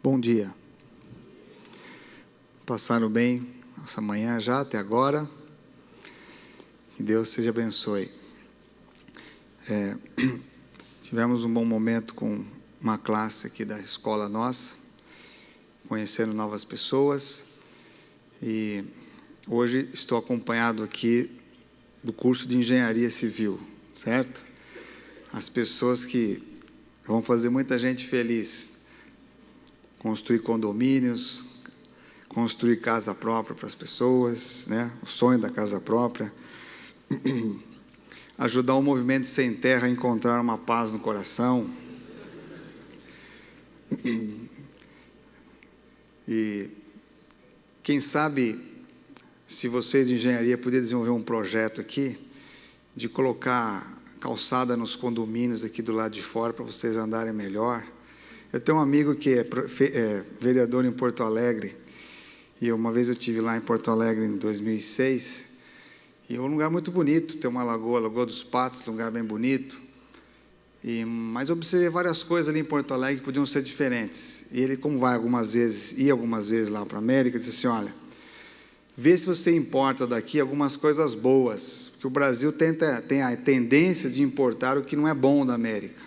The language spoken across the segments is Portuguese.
Bom dia. Passaram bem essa manhã já, até agora? Que Deus seja abençoe. Tivemos um bom momento com uma classe aqui da escola nossa, conhecendo novas pessoas, e hoje estou acompanhado aqui do curso de Engenharia Civil, certo? As pessoas que vão fazer muita gente feliz, construir condomínios, construir casa própria para as pessoas, né? O sonho da casa própria, ajudar o movimento Sem Terra a encontrar uma paz no coração, e quem sabe, se vocês de engenharia puderem desenvolver um projeto aqui, de colocar calçada nos condomínios aqui do lado de fora, para vocês andarem melhor. Eu tenho um amigo que é vereador em Porto Alegre, e uma vez eu estive lá em Porto Alegre em 2006, e é um lugar muito bonito, tem uma lagoa, Lagoa dos Patos, um lugar bem bonito, mas eu observei várias coisas ali em Porto Alegre que podiam ser diferentes. E ele, como ia algumas vezes lá para a América, disse assim: olha, vê se você importa daqui algumas coisas boas, porque o Brasil tem a tendência de importar o que não é bom da América.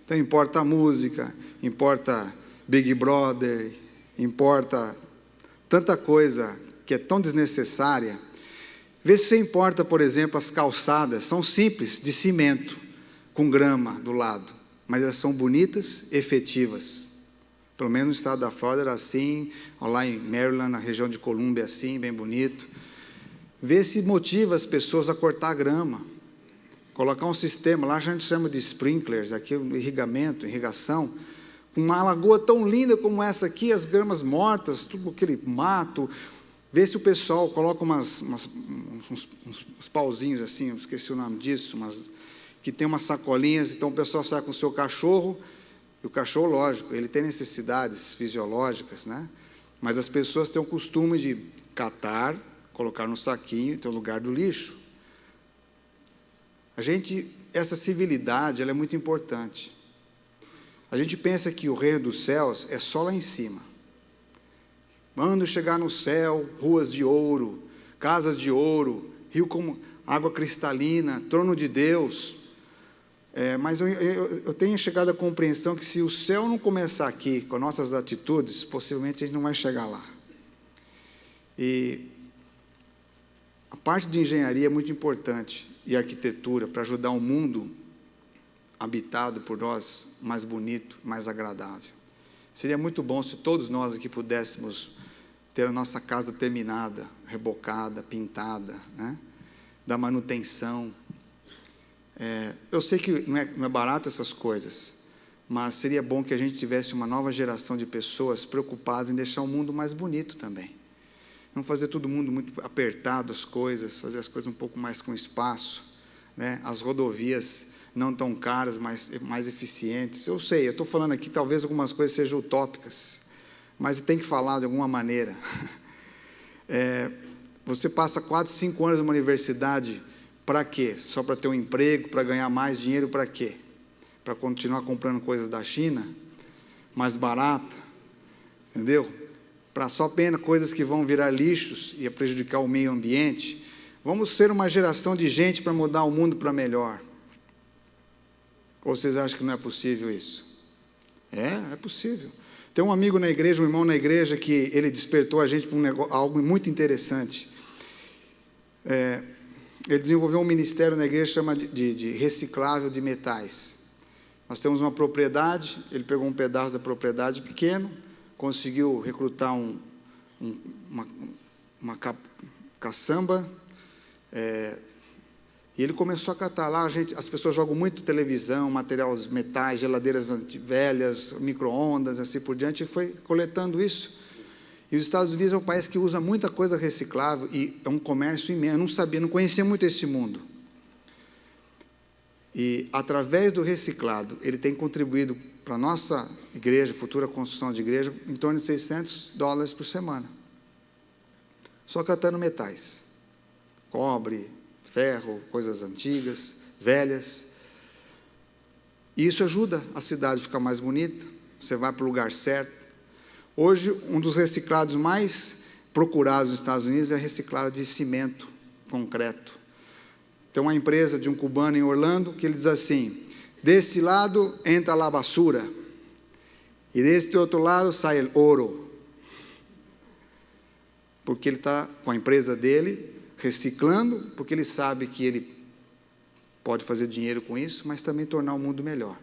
Então importa a música, importa Big Brother, importa tanta coisa que é tão desnecessária. Vê se você importa, por exemplo, as calçadas, são simples, de cimento, com grama do lado, mas elas são bonitas, efetivas. Pelo menos no estado da Flórida era assim, lá em Maryland, na região de Colômbia, assim, bem bonito. Vê se motiva as pessoas a cortar a grama. Colocar um sistema, lá a gente chama de sprinklers, aqui irrigação, uma lagoa tão linda como essa aqui, as gramas mortas, tudo aquele mato. Vê se o pessoal coloca uns pauzinhos assim, eu esqueci o nome disso, que tem umas sacolinhas, então o pessoal sai com o seu cachorro, e o cachorro, lógico, ele tem necessidades fisiológicas, né? Mas as pessoas têm o costume de catar, colocar no saquinho e ter o lugar do lixo. Essa civilidade, ela é muito importante. A gente pensa que o reino dos céus é só lá em cima. Quando chegar no céu, ruas de ouro, casas de ouro, rio com água cristalina, trono de Deus. Mas eu tenho chegado à compreensão que se o céu não começar aqui, com nossas atitudes, possivelmente a gente não vai chegar lá. E a parte de engenharia é muito importante, e arquitetura, para ajudar um mundo habitado por nós mais bonito, mais agradável. Seria muito bom se todos nós aqui pudéssemos ter a nossa casa terminada, rebocada, pintada, né? Da manutenção. Eu sei que não é barato essas coisas, mas seria bom que a gente tivesse uma nova geração de pessoas preocupadas em deixar o mundo mais bonito também. Não fazer todo mundo muito apertado as coisas, fazer as coisas um pouco mais com espaço, né? As rodovias não tão caras, mas mais eficientes. Eu sei, eu estou falando aqui, talvez algumas coisas sejam utópicas, mas tem que falar de alguma maneira. Você passa 4, 5 anos numa universidade, para quê? Só para ter um emprego, para ganhar mais dinheiro, para quê? Para continuar comprando coisas da China, mais barata, entendeu? Para só apenas coisas que vão virar lixos e prejudicar o meio ambiente. Vamos ser uma geração de gente para mudar o mundo para melhor. Ou vocês acham que não é possível isso? É possível. Tem um amigo na igreja, um irmão na igreja, que ele despertou a gente para algo muito interessante. Ele desenvolveu um ministério na igreja, chama de reciclável de metais. Nós temos uma propriedade, ele pegou um pedaço da propriedade pequeno, conseguiu recrutar uma caçamba, e ele começou a catar lá. As pessoas jogam muito televisão, materiais, metais, geladeiras velhas, micro-ondas, assim por diante, e foi coletando isso. E os Estados Unidos é um país que usa muita coisa reciclável, e é um comércio imenso. Eu não conhecia muito esse mundo. E, através do reciclado, ele tem contribuído para a nossa igreja, futura construção de igreja, em torno de $600 por semana. Só catando metais. Cobre, ferro, coisas antigas, velhas. E isso ajuda a cidade a ficar mais bonita. Você vai para o lugar certo. Hoje, um dos reciclados mais procurados nos Estados Unidos é reciclado de cimento, concreto. Tem uma empresa de um cubano em Orlando que ele diz assim: desse lado entra a basura e deste outro lado sai o ouro. Porque ele está com a empresa dele reciclando, porque ele sabe que ele pode fazer dinheiro com isso, mas também tornar o mundo melhor.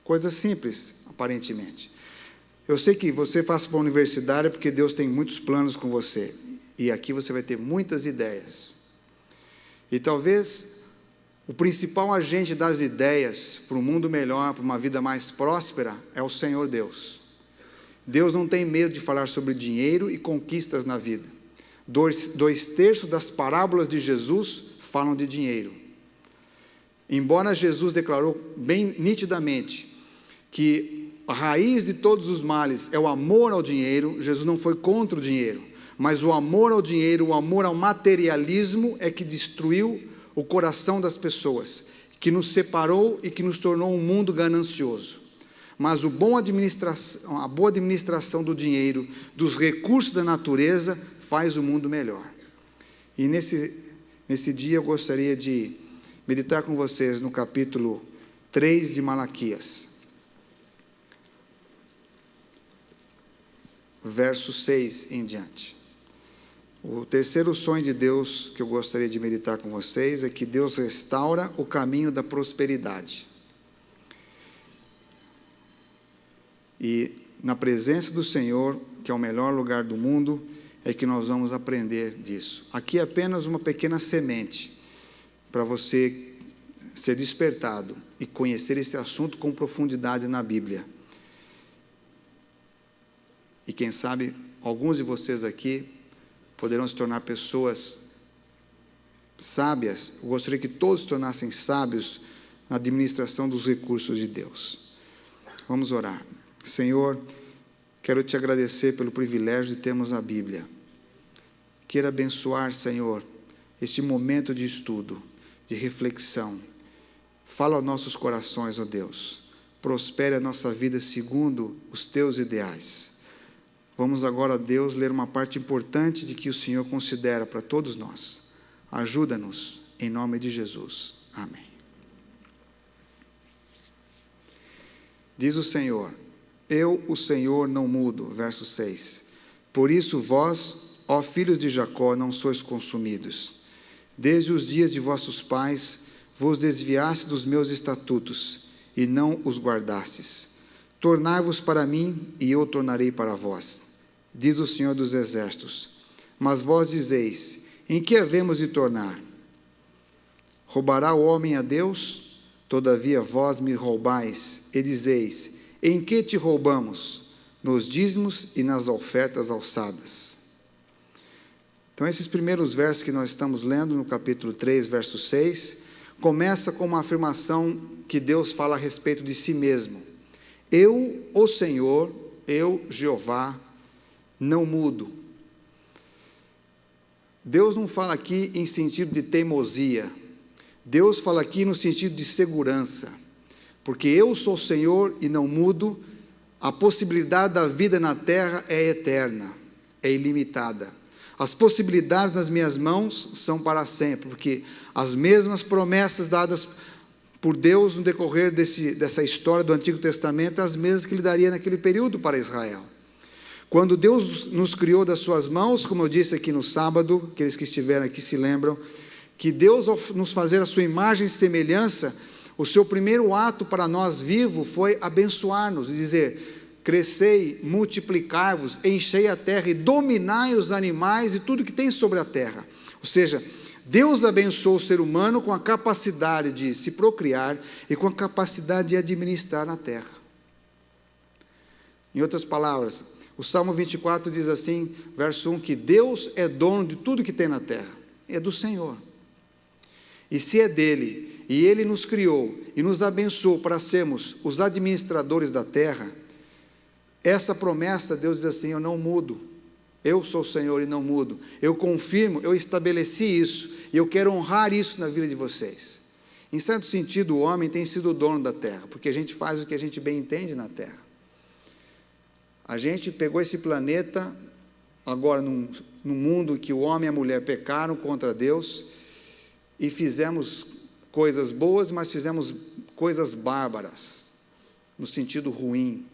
Coisa simples, aparentemente. Eu sei que você passa para a universidade porque Deus tem muitos planos com você, e aqui você vai ter muitas ideias. E talvez o principal agente das ideias para um mundo melhor, para uma vida mais próspera, é o Senhor Deus. Deus não tem medo de falar sobre dinheiro e conquistas na vida. 2/3 das parábolas de Jesus falam de dinheiro. Embora Jesus declarou bem nitidamente que a raiz de todos os males é o amor ao dinheiro, Jesus não foi contra o dinheiro, mas o amor ao dinheiro, o amor ao materialismo é que destruiu o coração das pessoas, que nos separou e que nos tornou um mundo ganancioso. Mas a boa administração do dinheiro, dos recursos da natureza, faz o mundo melhor. E nesse dia eu gostaria de meditar com vocês no capítulo 3 de Malaquias, verso 6 em diante. O terceiro sonho de Deus que eu gostaria de meditar com vocês é que Deus restaura o caminho da prosperidade. E na presença do Senhor, que é o melhor lugar do mundo, é que nós vamos aprender disso. Aqui é apenas uma pequena semente para você ser despertado e conhecer esse assunto com profundidade na Bíblia. E quem sabe, alguns de vocês aqui poderão se tornar pessoas sábias. Eu gostaria que todos se tornassem sábios na administração dos recursos de Deus. Vamos orar. Senhor, quero te agradecer pelo privilégio de termos a Bíblia. Quero abençoar, Senhor, este momento de estudo, de reflexão. Fala aos nossos corações, ó Deus. Prospere a nossa vida segundo os teus ideais. Vamos agora, Deus, ler uma parte importante de que o Senhor considera para todos nós. Ajuda-nos, em nome de Jesus. Amém. Diz o Senhor: eu, o Senhor, não mudo. Verso 6. Por isso vós, ó filhos de Jacó, não sois consumidos. Desde os dias de vossos pais, vos desviaste dos meus estatutos, e não os guardastes. Tornai-vos para mim, e eu tornarei para vós, diz o Senhor dos Exércitos. Mas vós dizeis: em que havemos de tornar? Roubará o homem a Deus? Todavia vós me roubais, e dizeis: em que te roubamos? Nos dízimos e nas ofertas alçadas. Então, esses primeiros versos que nós estamos lendo, no capítulo 3, verso 6, começa com uma afirmação que Deus fala a respeito de si mesmo. Eu, o Senhor, eu, Jeová, não mudo. Deus não fala aqui em sentido de teimosia. Deus fala aqui no sentido de segurança. Porque eu sou o Senhor e não mudo. A possibilidade da vida na terra é eterna, é ilimitada. As possibilidades nas minhas mãos são para sempre, porque as mesmas promessas dadas por Deus no decorrer dessa história do Antigo Testamento, as mesmas que Ele daria naquele período para Israel. Quando Deus nos criou das suas mãos, como eu disse aqui no sábado, aqueles que estiveram aqui se lembram, que Deus, ao nos fazer a sua imagem e semelhança, o seu primeiro ato para nós vivos foi abençoar-nos, e dizer: crescei, multiplicai-vos, enchei a terra e dominai os animais e tudo que tem sobre a terra. Ou seja, Deus abençoou o ser humano com a capacidade de se procriar e com a capacidade de administrar na terra. Em outras palavras, o Salmo 24 diz assim, verso 1, que Deus é dono de tudo que tem na terra, é do Senhor. E se é dele, e ele nos criou e nos abençoou para sermos os administradores da terra, essa promessa, Deus diz assim: eu não mudo, eu sou o Senhor e não mudo, eu confirmo, eu estabeleci isso, e eu quero honrar isso na vida de vocês. Em certo sentido, o homem tem sido o dono da terra, porque a gente faz o que a gente bem entende na terra. A gente pegou esse planeta, agora num mundo que o homem e a mulher pecaram contra Deus, e fizemos coisas boas, mas fizemos coisas bárbaras, no sentido ruim.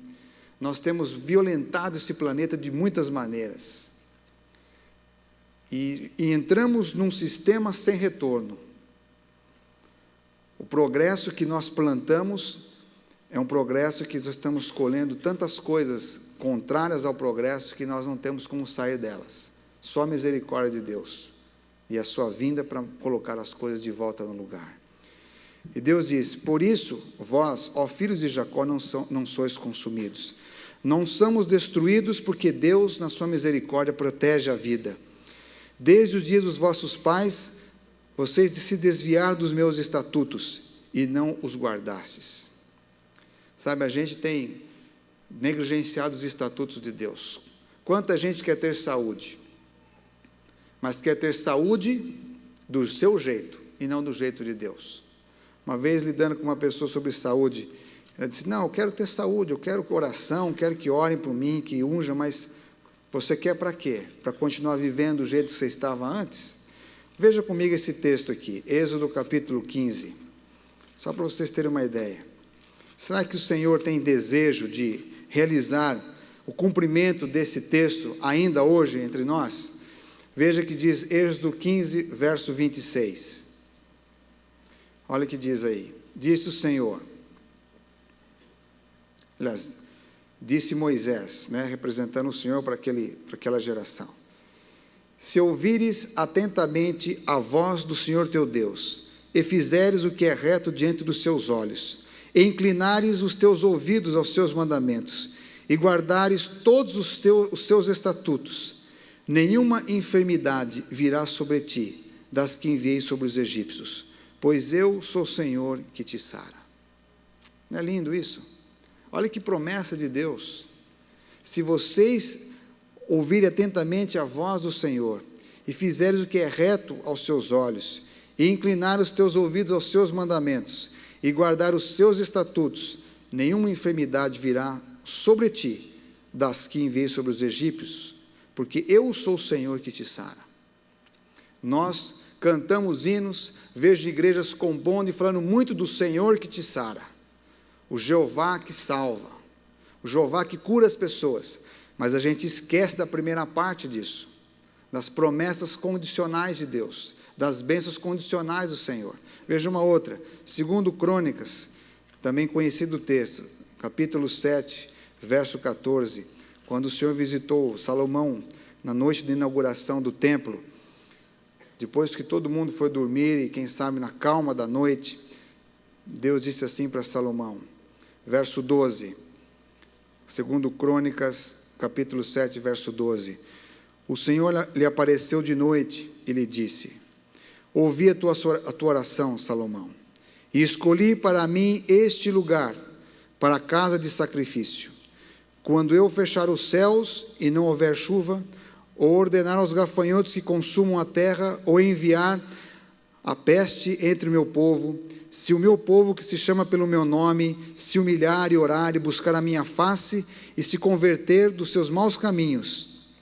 Nós temos violentado esse planeta de muitas maneiras. E entramos num sistema sem retorno. O progresso que nós plantamos é um progresso que nós estamos colhendo tantas coisas contrárias ao progresso que nós não temos como sair delas. Só a misericórdia de Deus e a sua vinda para colocar as coisas de volta no lugar. E Deus diz: por isso, vós, ó filhos de Jacó, não sois consumidos. Não somos destruídos, porque Deus, na sua misericórdia, protege a vida. Desde os dias dos vossos pais, vocês se desviaram dos meus estatutos e não os guardastes. Sabe, a gente tem negligenciado os estatutos de Deus. Quanta gente quer ter saúde, mas quer ter saúde do seu jeito e não do jeito de Deus. Uma vez lidando com uma pessoa sobre saúde, ela disse: não, eu quero ter saúde, eu quero oração, quero que orem por mim, que unja, mas você quer para quê? Para continuar vivendo do jeito que você estava antes? Veja comigo esse texto aqui, Êxodo capítulo 15, só para vocês terem uma ideia. Será que o Senhor tem desejo de realizar o cumprimento desse texto ainda hoje entre nós? Veja que diz Êxodo 15, verso 26. Olha o que diz aí. Disse o Senhor, aliás, disse Moisés, representando o Senhor para aquela geração: se ouvires atentamente a voz do Senhor teu Deus, e fizeres o que é reto diante dos seus olhos, e inclinares os teus ouvidos aos seus mandamentos, e guardares todos os seus estatutos, nenhuma enfermidade virá sobre ti, das que enviei sobre os egípcios, pois eu sou o Senhor que te sara. Não é lindo isso? Olha que promessa de Deus. Se vocês ouvirem atentamente a voz do Senhor, e fizeres o que é reto aos seus olhos, e inclinar os teus ouvidos aos seus mandamentos, e guardar os seus estatutos, nenhuma enfermidade virá sobre ti, das que enviei sobre os egípcios, porque eu sou o Senhor que te sara. Nós cantamos hinos, vejo igrejas compondo e falando muito do Senhor que te sara, o Jeová que salva, o Jeová que cura as pessoas, mas a gente esquece da primeira parte disso, das promessas condicionais de Deus, das bênçãos condicionais do Senhor. Veja uma outra, 2 Crônicas, também conhecido o texto, capítulo 7, verso 14, quando o Senhor visitou Salomão na noite de inauguração do templo, depois que todo mundo foi dormir e quem sabe na calma da noite, Deus disse assim para Salomão, verso 12, 2 Crônicas, capítulo 7, verso 12, o Senhor lhe apareceu de noite e lhe disse: ouvi a tua oração, Salomão, e escolhi para mim este lugar, para a casa de sacrifício. Quando eu fechar os céus e não houver chuva, ou ordenar aos gafanhotos que consumam a terra, ou enviar a peste entre o meu povo, se o meu povo que se chama pelo meu nome, se humilhar e orar e buscar a minha face, e se converter dos seus maus caminhos,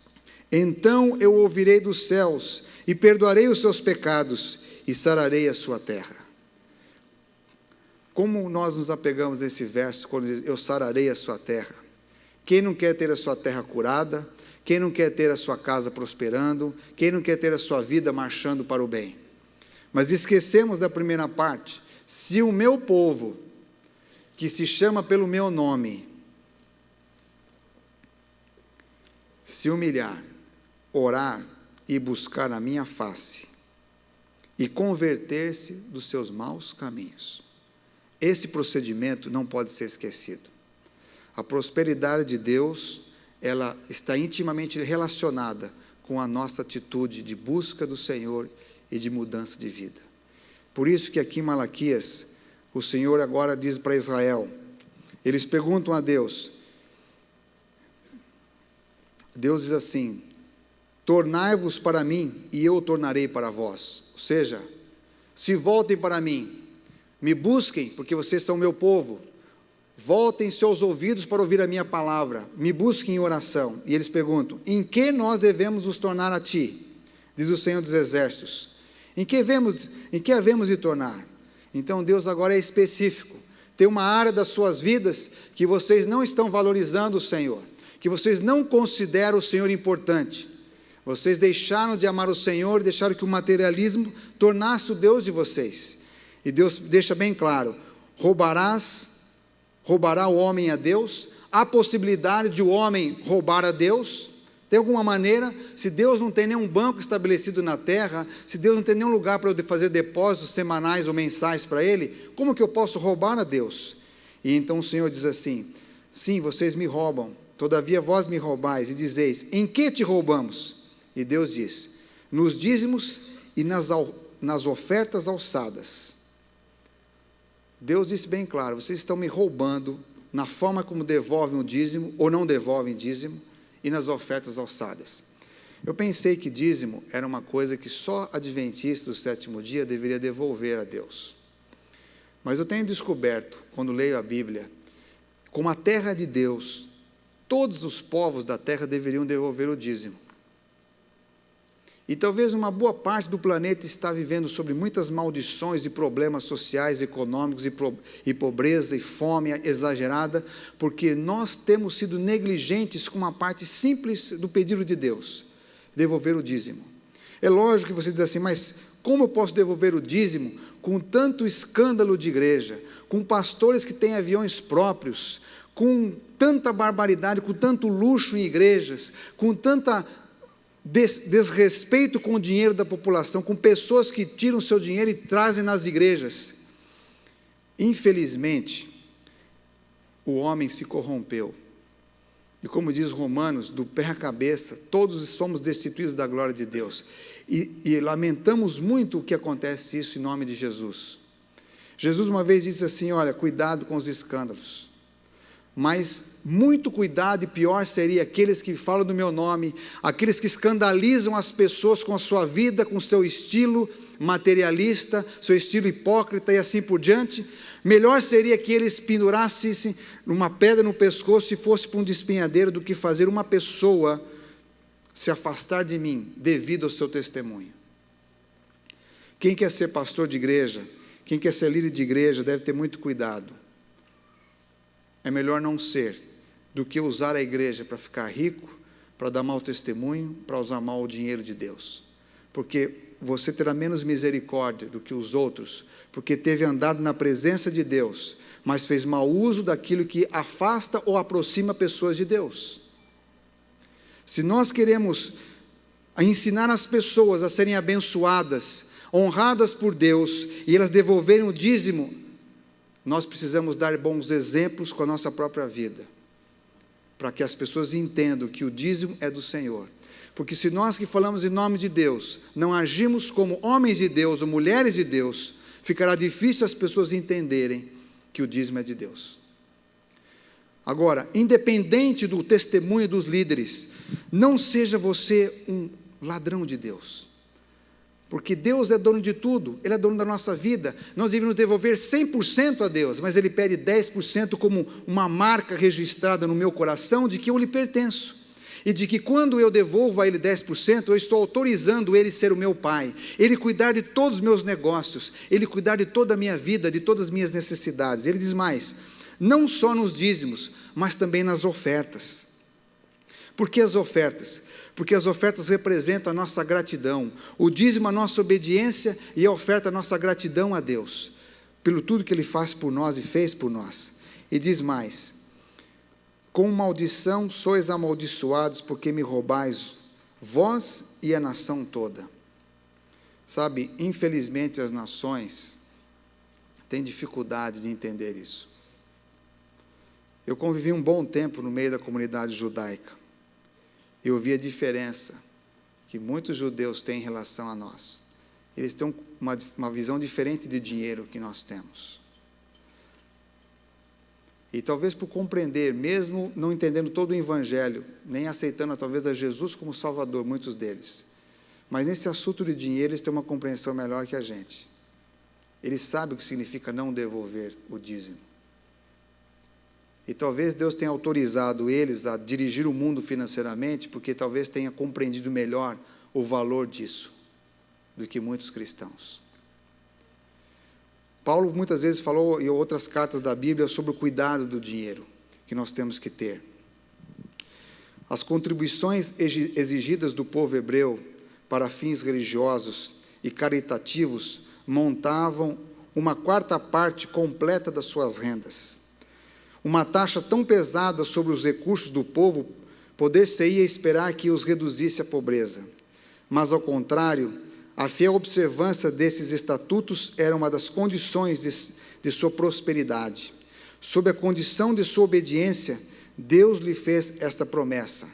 então eu ouvirei dos céus, e perdoarei os seus pecados, e sararei a sua terra. Como nós nos apegamos a esse verso, quando diz, eu sararei a sua terra? Quem não quer ter a sua terra curada? Quem não quer ter a sua casa prosperando? Quem não quer ter a sua vida marchando para o bem? Mas esquecemos da primeira parte. Se o meu povo, que se chama pelo meu nome, se humilhar, orar e buscar a minha face, e converter-se dos seus maus caminhos. Esse procedimento não pode ser esquecido. A prosperidade de Deus, ela está intimamente relacionada com a nossa atitude de busca do Senhor e de mudança de vida. Por isso que aqui em Malaquias, o Senhor agora diz para Israel, eles perguntam a Deus, Deus diz assim, tornai-vos para mim e eu tornarei para vós. Ou seja, se voltem para mim, me busquem porque vocês são meu povo, voltem seus ouvidos para ouvir a minha palavra, me busquem em oração. E eles perguntam: em que nós devemos nos tornar a ti? Diz o Senhor dos Exércitos. Em que havemos de tornar? Então Deus agora é específico. Tem uma área das suas vidas que vocês não estão valorizando o Senhor, que vocês não consideram o Senhor importante. Vocês deixaram de amar o Senhor, deixaram que o materialismo tornasse o Deus de vocês. E Deus deixa bem claro: roubará o homem a Deus? Há possibilidade de o homem roubar a Deus? Tem alguma maneira? Se Deus não tem nenhum banco estabelecido na terra, se Deus não tem nenhum lugar para eu fazer depósitos semanais ou mensais para Ele, como que eu posso roubar a Deus? E então o Senhor diz assim: sim, vocês me roubam, todavia vós me roubais, e dizeis: em que te roubamos? E Deus diz: nos dízimos e nas ofertas alçadas. Deus disse bem claro: vocês estão me roubando na forma como devolvem o dízimo ou não devolvem dízimo, e nas ofertas alçadas. Eu pensei que dízimo era uma coisa que só adventista do sétimo dia deveria devolver a Deus. Mas eu tenho descoberto, quando leio a Bíblia, como a terra de Deus, todos os povos da terra deveriam devolver o dízimo. E talvez uma boa parte do planeta está vivendo sobre muitas maldições e problemas sociais, econômicos e pobreza e fome exagerada, porque nós temos sido negligentes com uma parte simples do pedido de Deus: devolver o dízimo. É lógico que você diz assim: mas como eu posso devolver o dízimo com tanto escândalo de igreja, com pastores que têm aviões próprios, com tanta barbaridade, com tanto luxo em igrejas, com tanta desrespeito com o dinheiro da população, com pessoas que tiram seu dinheiro e trazem nas igrejas? Infelizmente, o homem se corrompeu, e como diz Romanos, do pé à cabeça, todos somos destituídos da glória de Deus, e lamentamos muito o que acontece isso em nome de Jesus. Jesus uma vez disse assim: olha, cuidado com os escândalos, mas muito cuidado, e pior seria aqueles que falam do meu nome, aqueles que escandalizam as pessoas com a sua vida, com o seu estilo materialista, seu estilo hipócrita e assim por diante. Melhor seria que eles pendurassem uma pedra no pescoço e fosse para um despenhadeiro, do que fazer uma pessoa se afastar de mim devido ao seu testemunho. Quem quer ser pastor de igreja, quem quer ser líder de igreja, deve ter muito cuidado. É melhor não ser, do que usar a igreja para ficar rico, para dar mau testemunho, para usar mal o dinheiro de Deus. Porque você terá menos misericórdia do que os outros, porque teve andado na presença de Deus, mas fez mau uso daquilo que afasta ou aproxima pessoas de Deus. Se nós queremos ensinar as pessoas a serem abençoadas, honradas por Deus, e elas devolverem o dízimo, nós precisamos dar bons exemplos com a nossa própria vida, para que as pessoas entendam que o dízimo é do Senhor. Porque se nós que falamos em nome de Deus, não agimos como homens de Deus ou mulheres de Deus, ficará difícil as pessoas entenderem que o dízimo é de Deus. Agora, independente do testemunho dos líderes, não seja você um ladrão de Deus. Porque Deus é dono de tudo, Ele é dono da nossa vida. Nós devemos devolver 100% a Deus, mas Ele pede 10% como uma marca registrada no meu coração de que eu lhe pertenço. E de que quando eu devolvo a Ele 10%, eu estou autorizando Ele ser o meu Pai, Ele cuidar de todos os meus negócios, Ele cuidar de toda a minha vida, de todas as minhas necessidades. Ele diz mais: não só nos dízimos, mas também nas ofertas. Por que as ofertas? Porque as ofertas representam a nossa gratidão, o dízimo a nossa obediência, e a oferta a nossa gratidão a Deus, pelo tudo que Ele faz por nós e fez por nós. E diz mais: com maldição sois amaldiçoados, porque me roubais, vós e a nação toda. Sabe, infelizmente as nações têm dificuldade de entender isso. Eu convivi um bom tempo no meio da comunidade judaica. Eu vi a diferença que muitos judeus têm em relação a nós. Eles têm uma visão diferente de dinheiro que nós temos. E talvez por compreender, mesmo não entendendo todo o evangelho, nem aceitando talvez a Jesus como Salvador, muitos deles, mas nesse assunto de dinheiro eles têm uma compreensão melhor que a gente. Eles sabem o que significa não devolver o dízimo. E talvez Deus tenha autorizado eles a dirigir o mundo financeiramente, porque talvez tenha compreendido melhor o valor disso do que muitos cristãos. Paulo muitas vezes falou em outras cartas da Bíblia sobre o cuidado do dinheiro que nós temos que ter. As contribuições exigidas do povo hebreu para fins religiosos e caritativos montavam uma quarta parte completa das suas rendas. Uma taxa tão pesada sobre os recursos do povo, poder-se-ia esperar que os reduzisse à pobreza. Mas, ao contrário, a fiel observância desses estatutos era uma das condições de sua prosperidade. Sob a condição de sua obediência, Deus lhe fez esta promessa,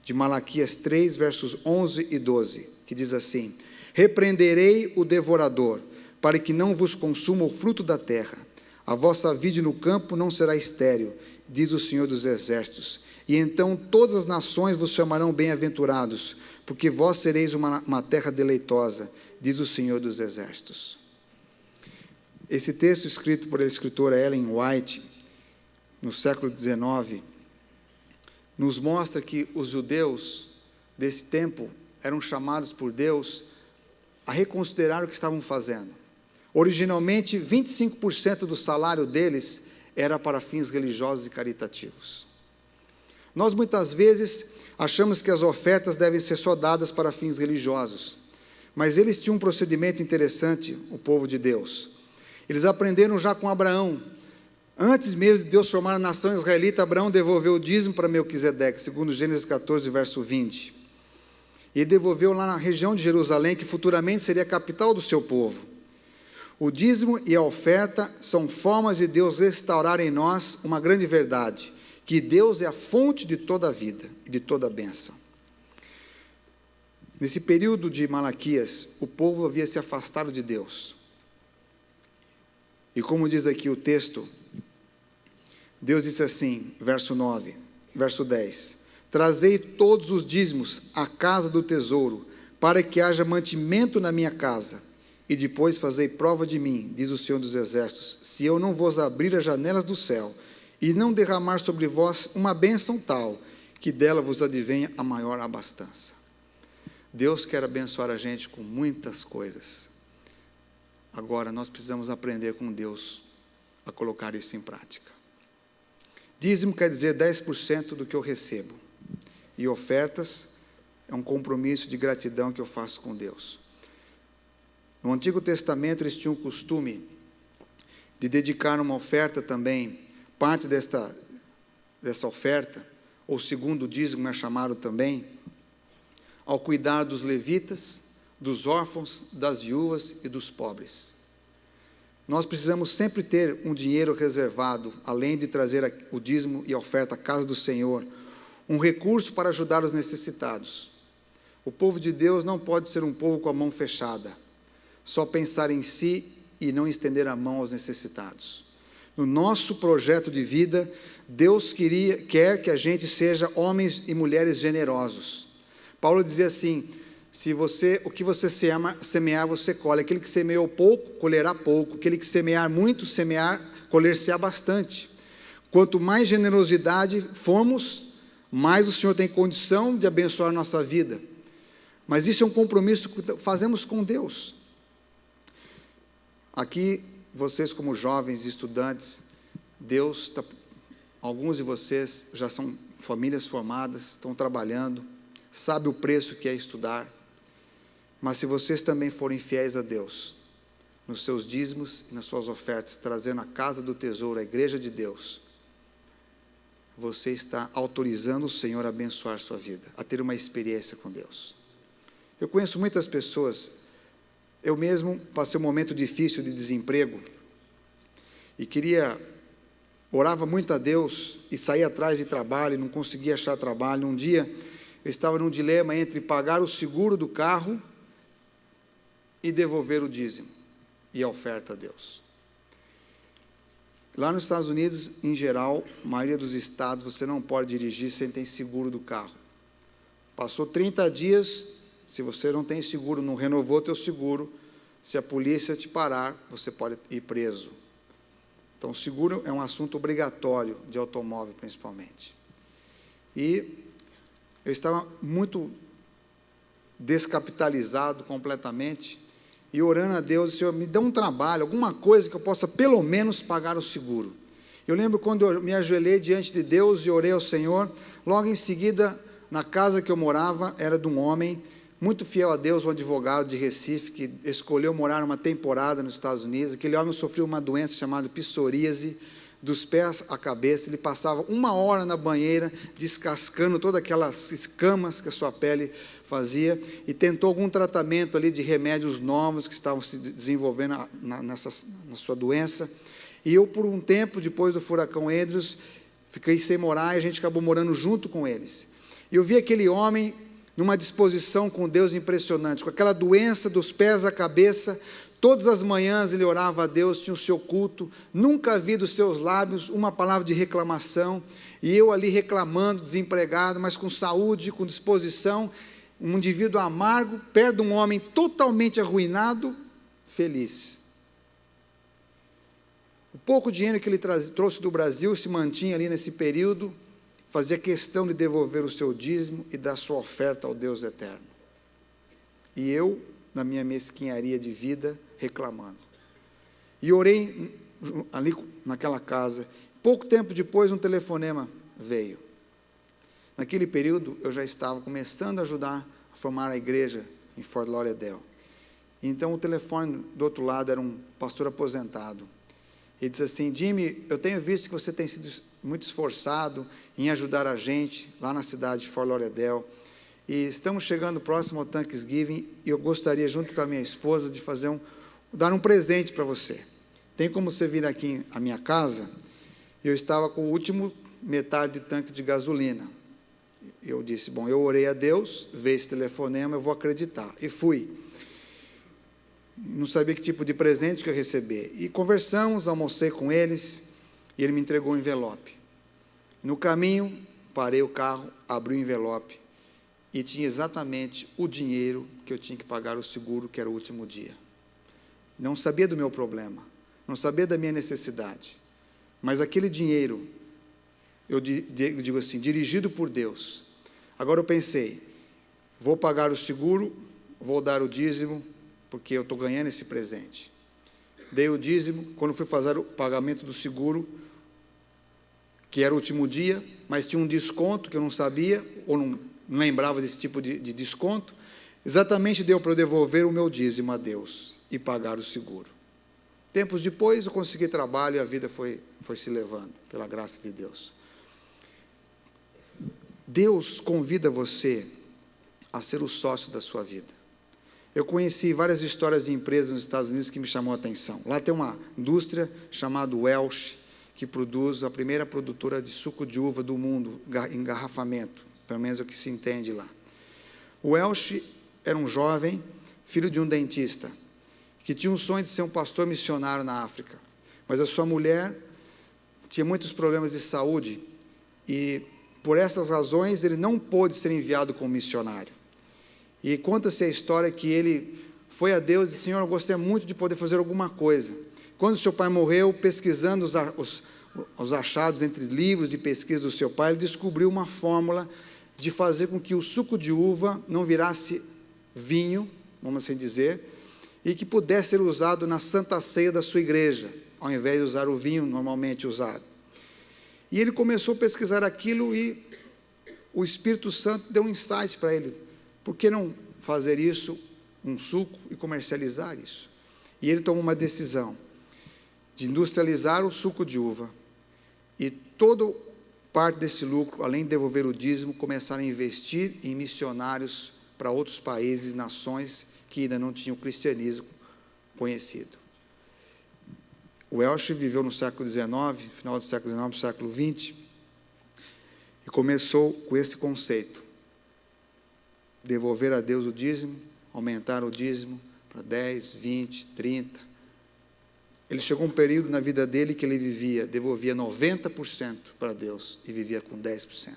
de Malaquias 3, versos 11 e 12, que diz assim: repreenderei o devorador, para que não vos consuma o fruto da terra. A vossa vide no campo não será estéril, diz o Senhor dos Exércitos. E então todas as nações vos chamarão bem-aventurados, porque vós sereis uma terra deleitosa, diz o Senhor dos Exércitos. Esse texto, escrito por a escritora Ellen White, no século XIX, nos mostra que os judeus desse tempo eram chamados por Deus a reconsiderar o que estavam fazendo. Originalmente, 25% do salário deles era para fins religiosos e caritativos. Nós, muitas vezes, achamos que as ofertas devem ser só dadas para fins religiosos, mas eles tinham um procedimento interessante, o povo de Deus. Eles aprenderam já com Abraão. Antes mesmo de Deus formar a nação israelita, Abraão devolveu o dízimo para Melquisedeque, segundo Gênesis 14, verso 20. E ele devolveu lá na região de Jerusalém, que futuramente seria a capital do seu povo. O dízimo e a oferta são formas de Deus restaurar em nós uma grande verdade, que Deus é a fonte de toda a vida e de toda a bênção. Nesse período de Malaquias, o povo havia se afastado de Deus. E como diz aqui o texto, Deus disse assim, verso 9, verso 10, trazei todos os dízimos à casa do tesouro, para que haja mantimento na minha casa, e depois fazei prova de mim, diz o Senhor dos Exércitos, se eu não vos abrir as janelas do céu, e não derramar sobre vós uma bênção tal, que dela vos advenha a maior abastança. Deus quer abençoar a gente com muitas coisas. Agora, nós precisamos aprender com Deus a colocar isso em prática. Dízimo quer dizer 10% do que eu recebo. E ofertas é um compromisso de gratidão que eu faço com Deus. No Antigo Testamento, eles tinham o costume de dedicar uma oferta também, parte dessa oferta, ou segundo dízimo é chamado também, ao cuidar dos levitas, dos órfãos, das viúvas e dos pobres. Nós precisamos sempre ter um dinheiro reservado, além de trazer o dízimo e a oferta à casa do Senhor, um recurso para ajudar os necessitados. O povo de Deus não pode ser um povo com a mão fechada, só pensar em si e não estender a mão aos necessitados. No nosso projeto de vida, Deus quer que a gente seja homens e mulheres generosos. Paulo dizia assim, o que você semear, você colhe. Aquele que semeou pouco, colherá pouco. Aquele que semear muito, colher-se-á bastante. Quanto mais generosidade formos, mais o Senhor tem condição de abençoar a nossa vida. Mas isso é um compromisso que fazemos com Deus. Aqui, vocês como jovens e estudantes, alguns de vocês já são famílias formadas, estão trabalhando, sabem o preço que é estudar, mas se vocês também forem fiéis a Deus, nos seus dízimos e nas suas ofertas, trazendo a casa do tesouro, a igreja de Deus, você está autorizando o Senhor a abençoar sua vida, a ter uma experiência com Deus. Eu conheço muitas pessoas, eu mesmo passei um momento difícil de desemprego, e orava muito a Deus, e saía atrás de trabalho, e não conseguia achar trabalho. Um dia, eu estava num dilema entre pagar o seguro do carro, e devolver o dízimo, e a oferta a Deus. Lá nos Estados Unidos, em geral, a maioria dos estados, você não pode dirigir sem ter seguro do carro. Passou 30 dias, se você não tem seguro, não renovou teu seguro, se a polícia te parar, você pode ir preso. Então, seguro é um assunto obrigatório de automóvel, principalmente. E eu estava muito descapitalizado completamente, e orando a Deus: Senhor, me dá um trabalho, alguma coisa que eu possa pelo menos pagar o seguro. Eu lembro quando eu me ajoelhei diante de Deus e orei ao Senhor, logo em seguida, na casa que eu morava, era de um homem muito fiel a Deus, um advogado de Recife, que escolheu morar uma temporada nos Estados Unidos. Aquele homem sofreu uma doença chamada psoríase, dos pés à cabeça. Ele passava 1 hora na banheira, descascando todas aquelas escamas que a sua pele fazia, e tentou algum tratamento ali de remédios novos que estavam se desenvolvendo na sua doença. E eu, por um tempo, depois do furacão Andrews, fiquei sem morar, e a gente acabou morando junto com eles. E eu vi aquele homem numa disposição com Deus impressionante, com aquela doença dos pés à cabeça. Todas as manhãs ele orava a Deus, tinha o seu culto, nunca vi dos seus lábios uma palavra de reclamação, e eu ali reclamando, desempregado, mas com saúde, com disposição, um indivíduo amargo, perto de um homem totalmente arruinado, feliz. O pouco dinheiro que ele trouxe do Brasil se mantinha ali nesse período, fazia questão de devolver o seu dízimo e dar sua oferta ao Deus eterno. E eu, na minha mesquinharia de vida, reclamando. E orei ali naquela casa. Pouco tempo depois, um telefonema veio. Naquele período, eu já estava começando a ajudar a formar a igreja em Fort Lauderdale. Então, o telefone do outro lado era um pastor aposentado. Ele disse assim: Jimmy, eu tenho visto que você tem sido muito esforçado em ajudar a gente lá na cidade de Fort Lauderdale, e estamos chegando próximo ao Thanksgiving, e eu gostaria, junto com a minha esposa, de dar um presente para você. Tem como você vir aqui à minha casa? Eu estava com o último metade de tanque de gasolina. Eu disse: bom, eu orei a Deus, veio esse telefonema, eu vou acreditar. E fui. Não sabia que tipo de presente que eu ia receber. E conversamos, almocei com eles, e ele me entregou um envelope. No caminho, parei o carro, abri o envelope, e tinha exatamente o dinheiro que eu tinha que pagar o seguro, que era o último dia. Não sabia do meu problema, não sabia da minha necessidade, mas aquele dinheiro, eu digo assim, dirigido por Deus. Agora eu pensei: vou pagar o seguro, vou dar o dízimo, porque eu estou ganhando esse presente. Dei o dízimo. Quando fui fazer o pagamento do seguro, que era o último dia, mas tinha um desconto que eu não sabia, ou não lembrava desse tipo de desconto, exatamente deu para eu devolver o meu dízimo a Deus e pagar o seguro. Tempos depois eu consegui trabalho, e a vida foi se levando, pela graça de Deus. Deus convida você a ser o sócio da sua vida. Eu conheci várias histórias de empresas nos Estados Unidos que me chamou a atenção. Lá tem uma indústria chamada Welch, que produz a primeira produtora de suco de uva do mundo, engarrafamento, pelo menos é o que se entende lá. O Welch era um jovem, filho de um dentista, que tinha um sonho de ser um pastor missionário na África, mas a sua mulher tinha muitos problemas de saúde, e por essas razões ele não pôde ser enviado como missionário. E conta-se a história que ele foi a Deus e disse: Senhor, eu gostaria muito de poder fazer alguma coisa. Quando seu pai morreu, pesquisando os achados entre livros de pesquisa do seu pai, ele descobriu uma fórmula de fazer com que o suco de uva não virasse vinho, vamos assim dizer, e que pudesse ser usado na Santa Ceia da sua igreja, ao invés de usar o vinho normalmente usado. E ele começou a pesquisar aquilo, e o Espírito Santo deu um insight para ele: por que não fazer isso, um suco, e comercializar isso? E ele tomou uma decisão de industrializar o suco de uva, e toda parte desse lucro, além de devolver o dízimo, começaram a investir em missionários para outros países, nações que ainda não tinham o cristianismo conhecido. O Welch viveu no século XIX, final do século XIX, século XX, e começou com esse conceito: devolver a Deus o dízimo, aumentar o dízimo para 10, 20, 30. Ele chegou a um período na vida dele que ele devolvia 90% para Deus e vivia com 10%.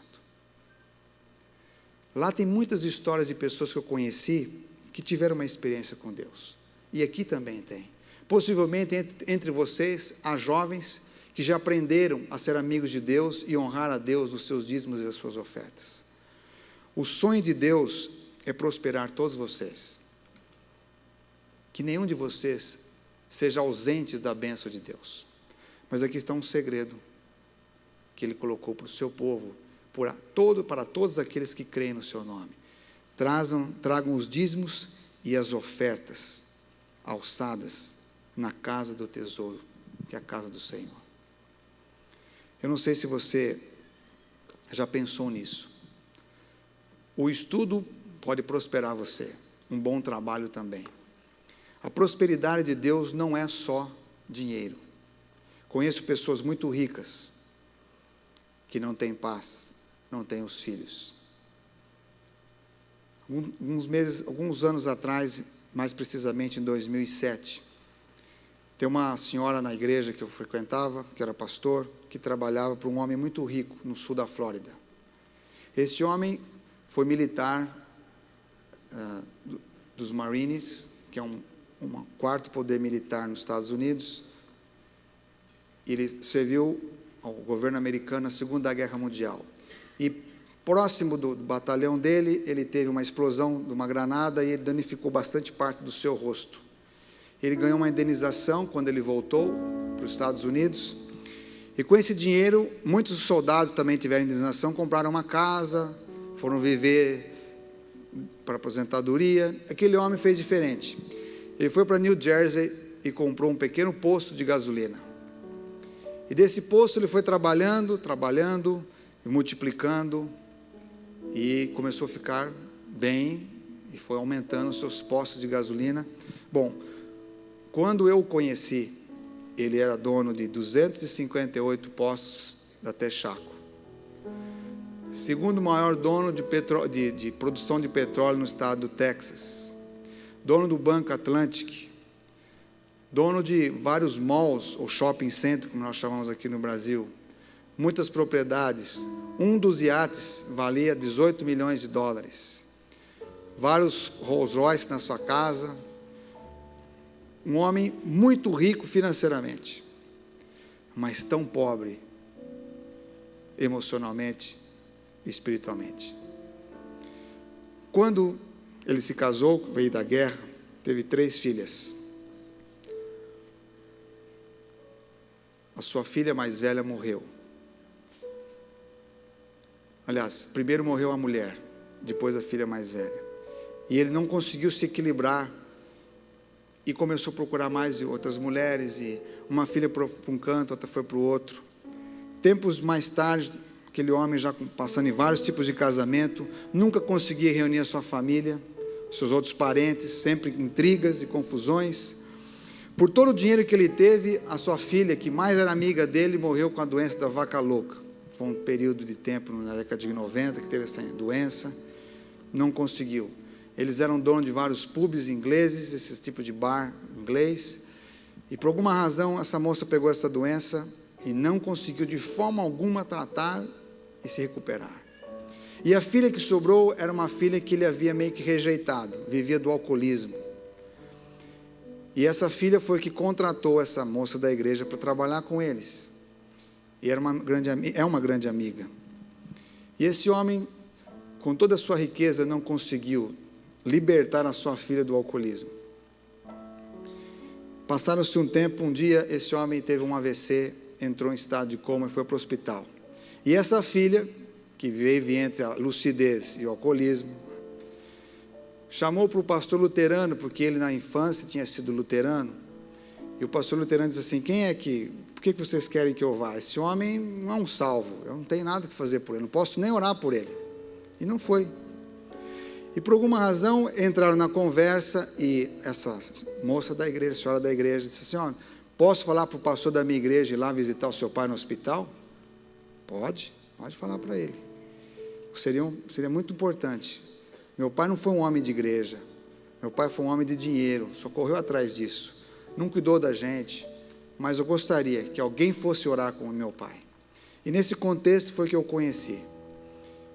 Lá tem muitas histórias de pessoas que eu conheci que tiveram uma experiência com Deus. E aqui também tem. Possivelmente entre vocês há jovens que já aprenderam a ser amigos de Deus e honrar a Deus nos seus dízimos e as suas ofertas. O sonho de Deus é prosperar todos vocês. Que nenhum de vocês seja ausentes da bênção de Deus. Mas aqui está um segredo que Ele colocou para o seu povo, para todos aqueles que creem no seu nome. Tragam os dízimos e as ofertas alçadas na casa do tesouro, que é a casa do Senhor. Eu não sei se você já pensou nisso. O estudo pode prosperar você, um bom trabalho também. A prosperidade de Deus não é só dinheiro. Conheço pessoas muito ricas que não têm paz, não têm os filhos. Alguns anos atrás, mais precisamente em 2007, tem uma senhora na igreja que eu frequentava, que era pastor, que trabalhava para um homem muito rico no sul da Flórida. Esse homem foi militar dos Marines, que é um quarto poder militar nos Estados Unidos. Ele serviu ao governo americano na Segunda Guerra Mundial. E próximo do batalhão dele, ele teve uma explosão de uma granada e ele danificou bastante parte do seu rosto. Ele ganhou uma indenização quando ele voltou para os Estados Unidos. E com esse dinheiro, muitos soldados também tiveram indenização, compraram uma casa, foram viver para aposentadoria. Aquele homem fez diferente. Ele foi para New Jersey e comprou um pequeno posto de gasolina. E desse posto ele foi trabalhando, e multiplicando, e começou a ficar bem, e foi aumentando os seus postos de gasolina. Bom, quando eu o conheci, ele era dono de 258 postos da Texaco. Segundo maior dono de produção de petróleo no estado do Texas. Dono do Banco Atlantic. Dono de vários malls, ou shopping center, como nós chamamos aqui no Brasil. Muitas propriedades. Um dos iates valia 18 milhões de dólares. Vários Rolls Royce na sua casa. Um homem muito rico financeiramente, mas tão pobre emocionalmente e espiritualmente. Quando ele se casou, veio da guerra, teve 3 filhas. A sua filha mais velha morreu. Aliás, primeiro morreu a mulher, depois a filha mais velha. E ele não conseguiu se equilibrar e começou a procurar mais outras mulheres, e uma filha para um canto, outra foi para o outro. Tempos mais tarde, aquele homem já passando em vários tipos de casamento, nunca conseguia reunir a sua família, seus outros parentes, sempre intrigas e confusões. Por todo o dinheiro que ele teve, a sua filha, que mais era amiga dele, morreu com a doença da vaca louca. Foi um período de tempo, na década de 90, que teve essa doença, não conseguiu. Eles eram donos de vários pubs ingleses, esses tipos de bar inglês, e por alguma razão essa moça pegou essa doença e não conseguiu de forma alguma tratar e se recuperar. E a filha que sobrou era uma filha que ele havia meio que rejeitado, vivia do alcoolismo. E essa filha foi que contratou essa moça da igreja para trabalhar com eles. E era uma grande amiga. E esse homem, com toda a sua riqueza, não conseguiu libertar a sua filha do alcoolismo. Passaram-se um tempo, um dia esse homem teve um AVC, entrou em estado de coma e foi para o hospital. E essa filha, que vive entre a lucidez e o alcoolismo, chamou para o pastor luterano, porque ele na infância tinha sido luterano, e o pastor luterano disse assim: por que vocês querem que eu vá? Esse homem não é um salvo, eu não tenho nada que fazer por ele, não posso nem orar por ele. E não foi. E por alguma razão entraram na conversa, e essa moça da igreja, senhora da igreja, disse assim: posso falar para o pastor da minha igreja ir lá visitar o seu pai no hospital? Pode falar para ele. Seria muito importante. Meu pai não foi um homem de igreja, meu pai foi um homem de dinheiro, só correu atrás disso, não cuidou da gente, mas eu gostaria que alguém fosse orar com o meu pai. E nesse contexto foi que eu conheci.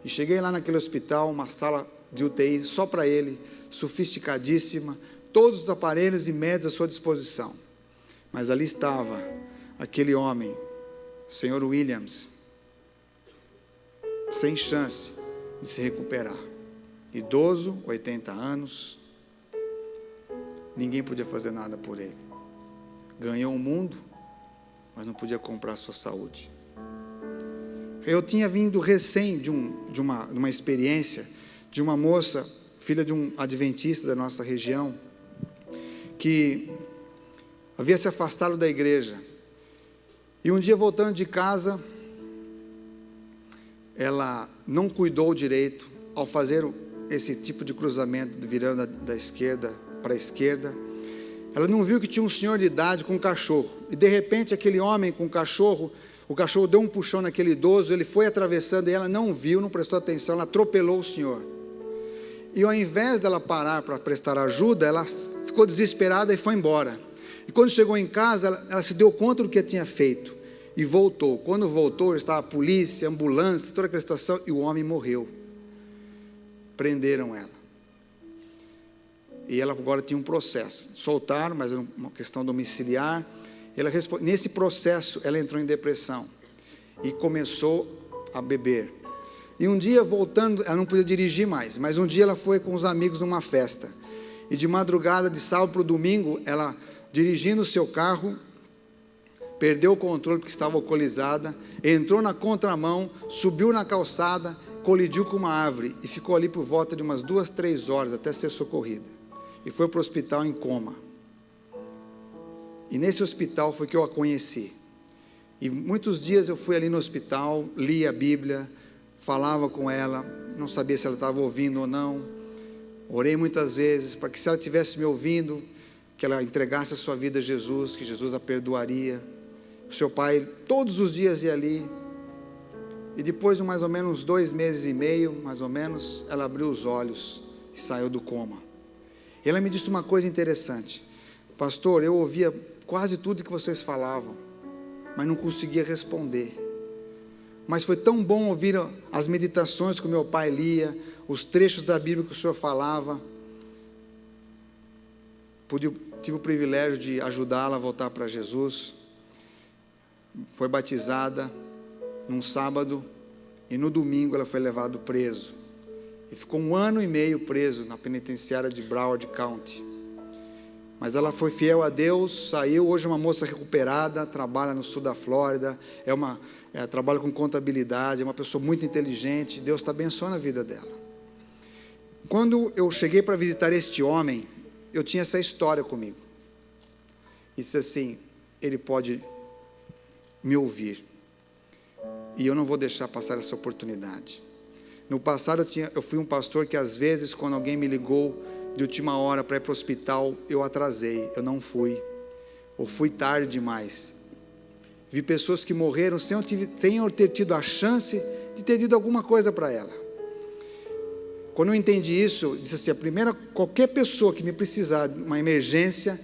E cheguei lá naquele hospital, uma sala de UTI só para ele, sofisticadíssima, todos os aparelhos e médios à sua disposição. Mas ali estava aquele homem Senhor Williams, sem chance de se recuperar. Idoso, 80 anos, ninguém podia fazer nada por ele. Ganhou o mundo, mas não podia comprar a sua saúde. Eu tinha vindo recém de uma experiência de uma moça, filha de um adventista da nossa região, que havia se afastado da igreja. E um dia, voltando de casa, ela não cuidou direito ao fazer esse tipo de cruzamento, virando da esquerda para a esquerda. Ela não viu que tinha um senhor de idade com um cachorro, e de repente aquele homem com o cachorro deu um puxão naquele idoso, ele foi atravessando, e ela não viu, não prestou atenção, ela atropelou o senhor. E ao invés dela parar para prestar ajuda, ela ficou desesperada e foi embora. E quando chegou em casa, ela se deu conta do que tinha feito e voltou. Quando voltou, estava a polícia, a ambulância, toda aquela situação, e o homem morreu. Prenderam ela. E ela agora tinha um processo. Soltaram, mas era uma questão domiciliar. Nesse processo, ela entrou em depressão e começou a beber. E um dia, voltando, ela não podia dirigir mais, mas um dia ela foi com os amigos numa festa. E de madrugada, de sábado para o domingo, ela, dirigindo o seu carro, perdeu o controle porque estava alcoolizada, entrou na contramão, subiu na calçada, colidiu com uma árvore e ficou ali por volta de umas 2, 3 horas até ser socorrida. E foi para o hospital em coma. E nesse hospital foi que eu a conheci. E muitos dias eu fui ali no hospital, li a Bíblia, falava com ela, não sabia se ela estava ouvindo ou não. Orei muitas vezes para que, se ela estivesse me ouvindo, que ela entregasse a sua vida a Jesus, que Jesus a perdoaria. O seu pai todos os dias ia ali. E depois de mais ou menos 2 meses e meio, mais ou menos, ela abriu os olhos e saiu do coma. E ela me disse uma coisa interessante: pastor, eu ouvia quase tudo que vocês falavam, mas não conseguia responder. Mas foi tão bom ouvir as meditações que o meu pai lia, os trechos da Bíblia que o senhor falava. Tive o privilégio de ajudá-la a voltar para Jesus. Foi batizada num sábado, e no domingo ela foi levada preso. E ficou 1 ano e meio preso na penitenciária de Broward County. Mas ela foi fiel a Deus, saiu, hoje é uma moça recuperada, trabalha no sul da Flórida, trabalha com contabilidade, é uma pessoa muito inteligente, Deus está abençoando a vida dela. Quando eu cheguei para visitar este homem, eu tinha essa história comigo. E disse assim: ele pode me ouvir, e eu não vou deixar passar essa oportunidade. No passado eu fui um pastor que, às vezes, quando alguém me ligou de última hora para ir para o hospital, eu atrasei, eu não fui, ou fui tarde demais. Vi pessoas que morreram sem eu ter tido a chance de ter dito alguma coisa para ela. Quando eu entendi isso, eu disse assim: qualquer pessoa que me precisar de uma emergência,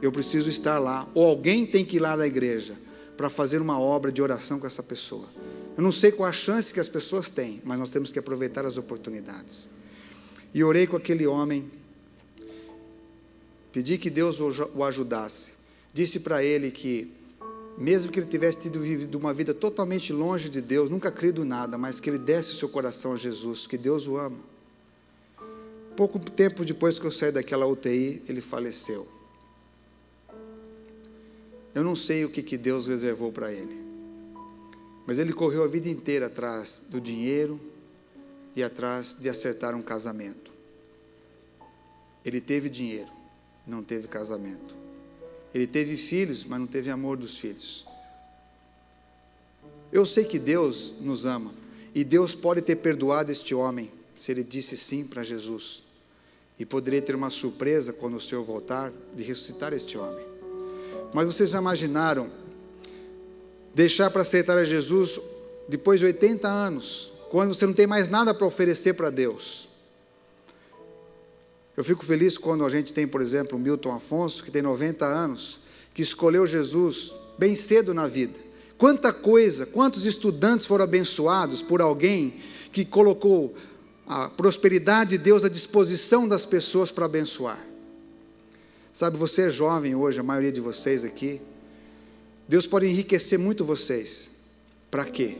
eu preciso estar lá, ou alguém tem que ir lá na igreja para fazer uma obra de oração com essa pessoa. Eu não sei qual a chance que as pessoas têm, mas nós temos que aproveitar as oportunidades. E orei com aquele homem, pedi que Deus o ajudasse. Disse para ele que, mesmo que ele tivesse vivido uma vida totalmente longe de Deus, nunca crido nada, mas que ele desse o seu coração a Jesus, que Deus o ama. Pouco tempo depois que eu saí daquela UTI, ele faleceu. Eu não sei o que Deus reservou para ele, mas ele correu a vida inteira atrás do dinheiro e atrás de acertar um casamento. Ele teve dinheiro, não teve casamento. Ele teve filhos, mas não teve amor dos filhos. Eu sei que Deus nos ama, e Deus pode ter perdoado este homem, se ele disse sim para Jesus. E poderia ter uma surpresa quando o Senhor voltar, de ressuscitar este homem. Mas vocês já imaginaram deixar para aceitar a Jesus depois de 80 anos, quando você não tem mais nada para oferecer para Deus? Eu fico feliz quando a gente tem, por exemplo, o Milton Afonso, que tem 90 anos, que escolheu Jesus bem cedo na vida. Quanta coisa, quantos estudantes foram abençoados por alguém que colocou a prosperidade de Deus à disposição das pessoas para abençoar. Sabe, você é jovem hoje, a maioria de vocês aqui, Deus pode enriquecer muito vocês. Para quê?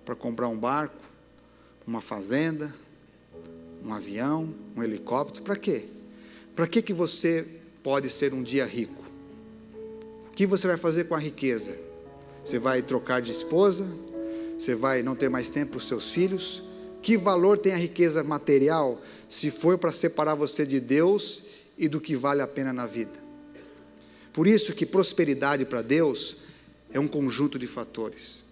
Para comprar um barco, uma fazenda, um avião, um helicóptero. Para quê? Para que você pode ser um dia rico? O que você vai fazer com a riqueza? Você vai trocar de esposa? Você vai não ter mais tempo para os seus filhos? Que valor tem a riqueza material se for para separar você de Deus e do que vale a pena na vida? Por isso que prosperidade para Deus é um conjunto de fatores.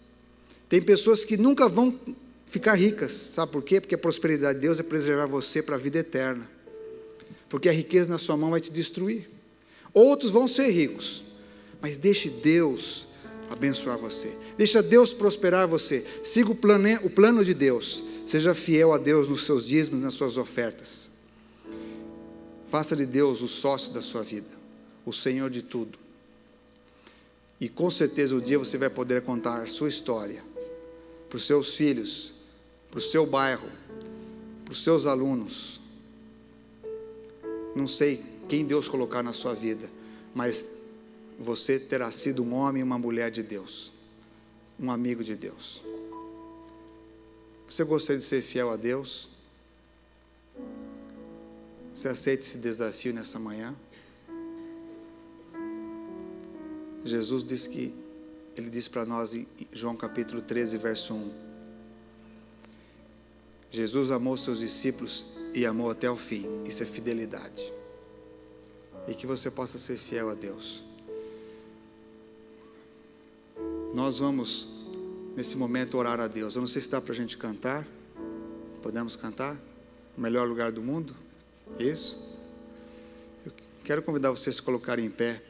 Tem pessoas que nunca vão ficar ricas, sabe por quê? Porque a prosperidade de Deus é preservar você para a vida eterna, porque a riqueza na sua mão vai te destruir. Outros vão ser ricos, mas deixe Deus abençoar você, deixa Deus prosperar você, siga o plano de Deus, seja fiel a Deus nos seus dízimos, nas suas ofertas, faça de Deus o sócio da sua vida, o Senhor de tudo, e com certeza um dia você vai poder contar a sua história, para os seus filhos, para o seu bairro, para os seus alunos. Não sei quem Deus colocar na sua vida, mas você terá sido um homem e uma mulher de Deus, um amigo de Deus. Você gostaria de ser fiel a Deus? Você aceita esse desafio nessa manhã? Jesus disse que, Ele disse para nós em João capítulo 13, verso 1, Jesus amou seus discípulos e amou até o fim. Isso é fidelidade. E que você possa ser fiel a Deus. Nós vamos, nesse momento, orar a Deus. Eu não sei se dá para a gente cantar. Podemos cantar? O melhor lugar do mundo? Isso. Eu quero convidar vocês a se colocarem em pé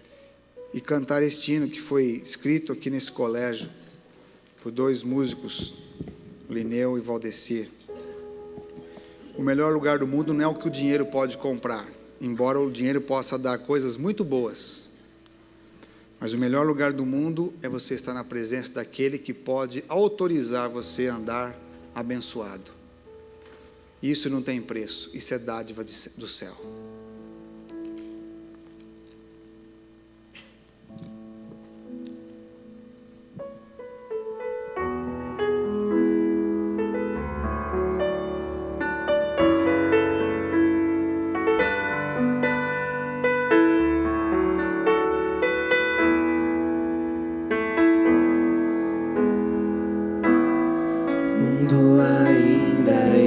e cantar este hino que foi escrito aqui nesse colégio por dois músicos, Lineu e Valdecir. O melhor lugar do mundo não é o que o dinheiro pode comprar, embora o dinheiro possa dar coisas muito boas. Mas o melhor lugar do mundo é você estar na presença daquele que pode autorizar você a andar abençoado. Isso não tem preço, isso é dádiva do céu.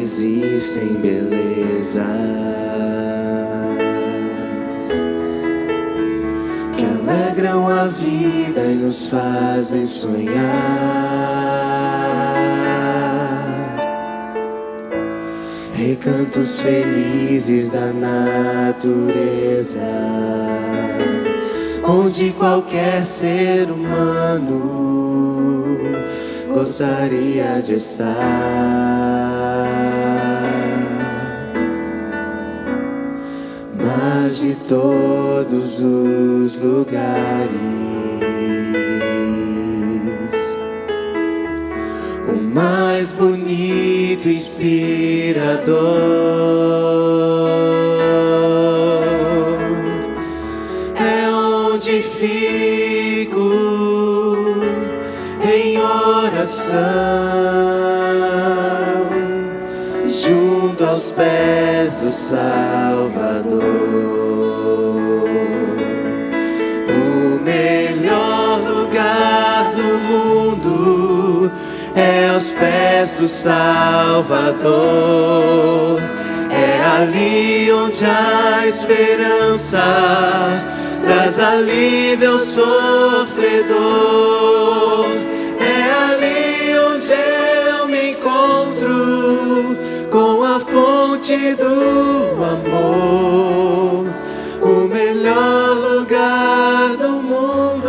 Existem belezas que alegram a vida e nos fazem sonhar, recantos felizes da natureza, onde qualquer ser humano gostaria de estar. Mas de todos os lugares, o mais bonito e inspirador é onde fico em oração, junto aos pés do Salvador. O melhor lugar do mundo é aos pés do Salvador. É ali onde a esperança traz alívio ao sofredor. É ali onde eu me encontro com a fonte do amor, o melhor lugar do mundo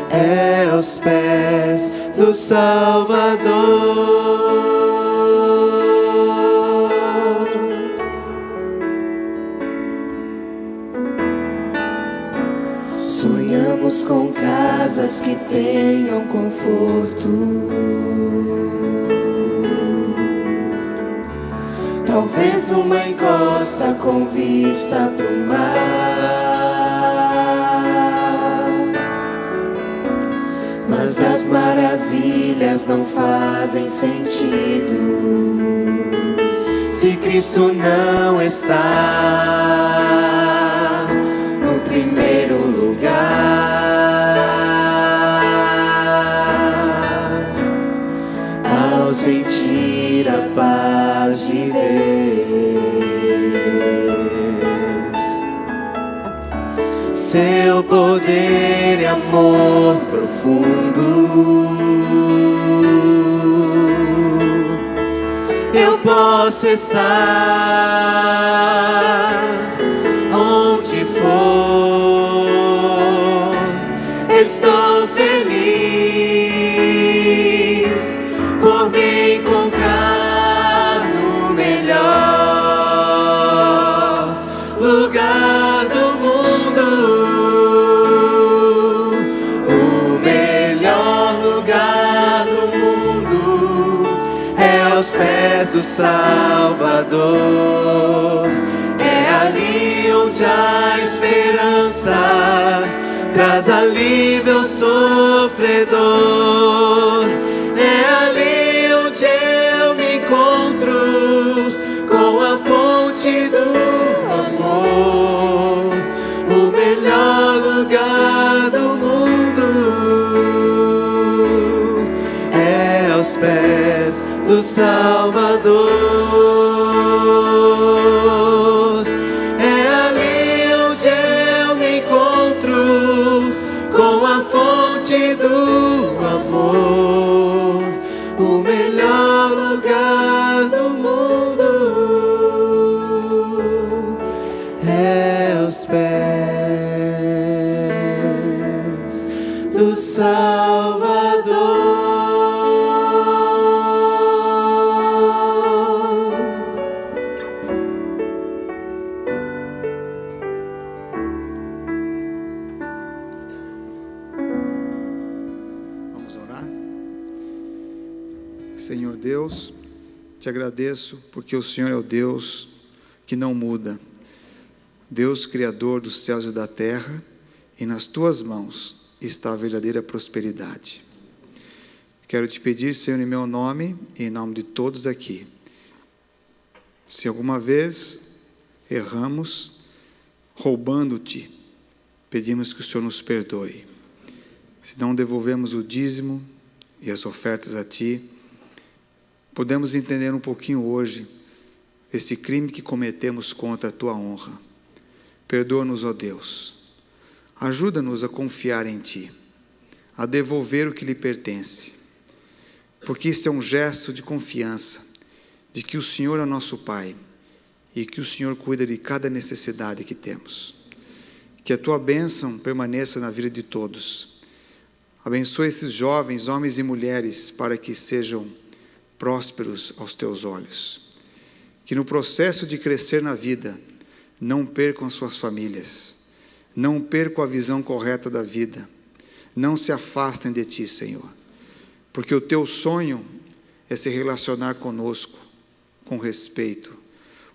é aos pés do Salvador. Sonhamos com casas que tenham conforto, talvez numa encosta com vista pro mar. as maravilhas não fazem sentido se Cristo não está no primeiro lugar. Ao sentir a paz de Deus, seu poder e amor profundo, eu posso estar onde for. Estou feliz por me encontrar no melhor lugar do mundo. O melhor lugar do mundo é aos pés do Salvador. É ali onde a esperança traz alívio ao sofredor. É ali onde eu me encontro com a fonte do amor. O melhor lugar do mundo é aos pés do Salvador. É ali onde eu me encontro com a fonte do amor. O melhor lugar do mundo é aos pés do Salvador. Senhor Deus, te agradeço porque o Senhor é o Deus que não muda, Deus Criador dos céus e da terra, e nas tuas mãos está a verdadeira prosperidade. Quero te pedir, Senhor, em meu nome e em nome de todos aqui, se alguma vez erramos, roubando-te, pedimos que o Senhor nos perdoe. Se não devolvemos o dízimo e as ofertas a ti, podemos entender um pouquinho hoje esse crime que cometemos contra a tua honra. Perdoa-nos, ó Deus. Ajuda-nos a confiar em ti, a devolver o que lhe pertence, porque isso é um gesto de confiança, de que o Senhor é nosso Pai e que o Senhor cuida de cada necessidade que temos. Que a tua bênção permaneça na vida de todos. Abençoa esses jovens, homens e mulheres, para que sejam prósperos aos teus olhos. Que no processo de crescer na vida, não percam suas famílias, não percam a visão correta da vida, não se afastem de ti, Senhor, porque o teu sonho é se relacionar conosco com respeito.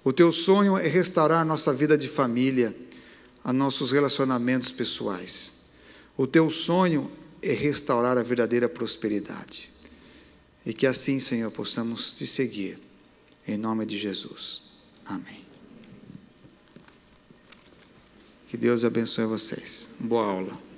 O teu sonho é restaurar nossa vida de família, a nossos relacionamentos pessoais. O teu sonho é restaurar a verdadeira prosperidade. E que assim, Senhor, possamos te seguir, em nome de Jesus. Amém. Que Deus abençoe vocês. Boa aula.